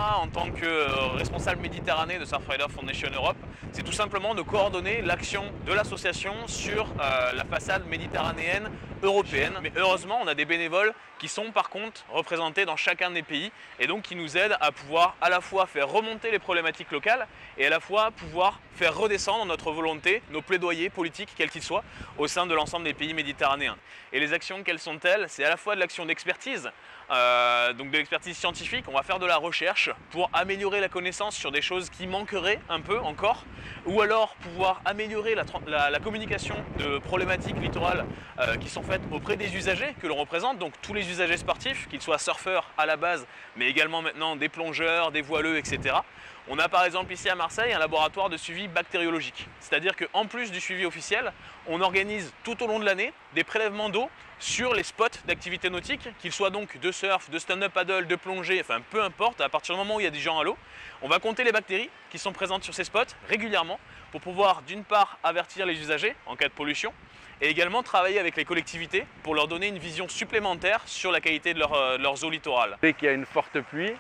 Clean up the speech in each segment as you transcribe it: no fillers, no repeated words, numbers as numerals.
moi, en tant que responsable Méditerranée de Surfrider Foundation Europe, c'est tout simplement de coordonner l'action de l'association sur la façade méditerranéenne européenne. Mais heureusement, on a des bénévoles qui sont par contre représentés dans chacun des pays et donc qui nous aident à pouvoir à la fois faire remonter les problématiques locales et à la fois pouvoir faire redescendre notre volonté, nos plaidoyers politiques, quels qu'ils soient, au sein de l'ensemble des pays méditerranéens. Et les actions, quelles sont-elles? C'est à la fois de l'action d'expertise, donc de l'expertise scientifique. On va faire de la recherche pour améliorer la connaissance sur des choses qui manqueraient un peu encore, ou alors pouvoir améliorer la communication de problématiques littorales qui sont faites auprès des usagers que l'on représente, donc tous les usagers sportifs, qu'ils soient surfeurs à la base, mais également maintenant des plongeurs, des voileux, etc. On a par exemple ici à Marseille un laboratoire de suivi bactériologique, c'est-à-dire qu'en plus du suivi officiel, on organise tout au long de l'année des prélèvements d'eau sur les spots d'activité nautique, qu'ils soient donc de surf, de stand-up paddle, de plongée, enfin peu importe, à partir du moment où il y a des gens à l'eau, on va compter les bactéries qui sont présentes sur ces spots régulièrement pour pouvoir d'une part avertir les usagers en cas de pollution et également travailler avec les collectivités pour leur donner une vision supplémentaire sur la qualité de leurs eaux littorales. Dès qu'il y a une forte pluie,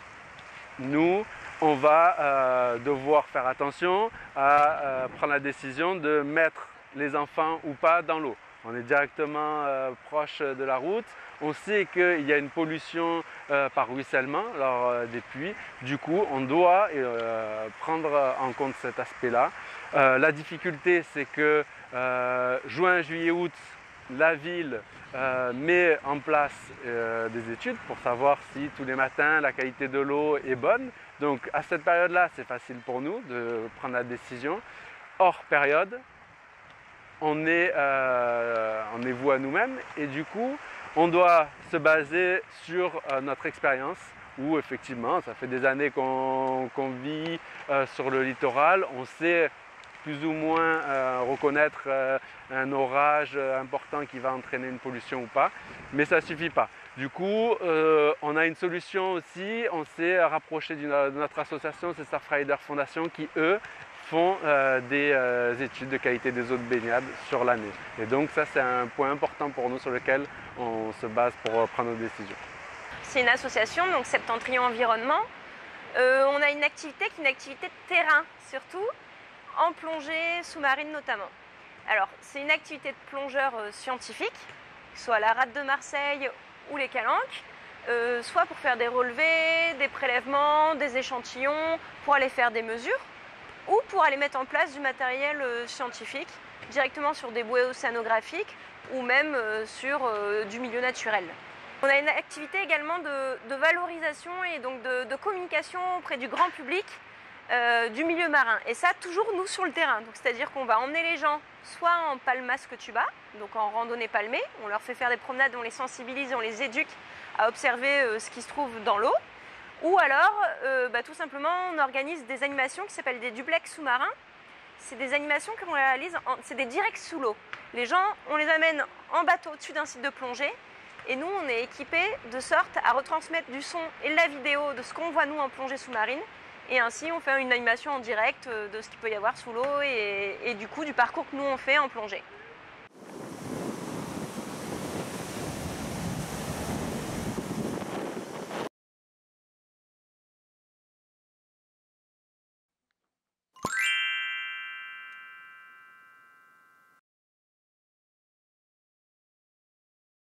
nous, on va devoir faire attention à prendre la décision de mettre les enfants ou pas dans l'eau. On est directement proche de la route. On sait qu'il y a une pollution par ruissellement lors des pluies. Du coup, on doit prendre en compte cet aspect-là. La difficulté, c'est que juin, juillet, août, la ville met en place des études pour savoir si tous les matins la qualité de l'eau est bonne. Donc à cette période-là, c'est facile pour nous de prendre la décision. Hors période, on est voué à nous-mêmes et du coup, on doit se baser sur notre expérience où effectivement, ça fait des années qu'on vit sur le littoral. On sait plus ou moins reconnaître un orage important qui va entraîner une pollution ou pas, mais ça ne suffit pas. Du coup, on a une solution aussi, on s'est rapproché de notre association, c'est Surfrider Foundation, qui eux font des études de qualité des eaux de baignade sur l'année. Et donc ça, c'est un point important pour nous sur lequel on se base pour prendre nos décisions. C'est une association, donc Septentrion Environnement. On a une activité qui est une activité de terrain, surtout en plongée sous-marine notamment. Alors, c'est une activité de plongeur scientifique, soit la rade de Marseille ou les calanques, soit pour faire des relevés, des prélèvements, des échantillons, pour aller faire des mesures, ou pour aller mettre en place du matériel scientifique, directement sur des bouées océanographiques, ou même sur du milieu naturel. On a une activité également de valorisation et donc de communication auprès du grand public, du milieu marin, et ça toujours nous sur le terrain. Donc c'est-à-dire qu'on va emmener les gens soit en palmasque tuba, donc en randonnée palmée, on leur fait faire des promenades, on les sensibilise, on les éduque à observer ce qui se trouve dans l'eau, ou alors tout simplement on organise des animations qui s'appellent des duplex sous-marins. C'est des animations qu'on réalise, c'est des directs sous l'eau. Les gens, on les amène en bateau au-dessus d'un site de plongée et nous on est équipés de sorte à retransmettre du son et de la vidéo de ce qu'on voit nous en plongée sous-marine. Et ainsi, on fait une animation en direct de ce qu'il peut y avoir sous l'eau et du coup du parcours que nous on fait en plongée.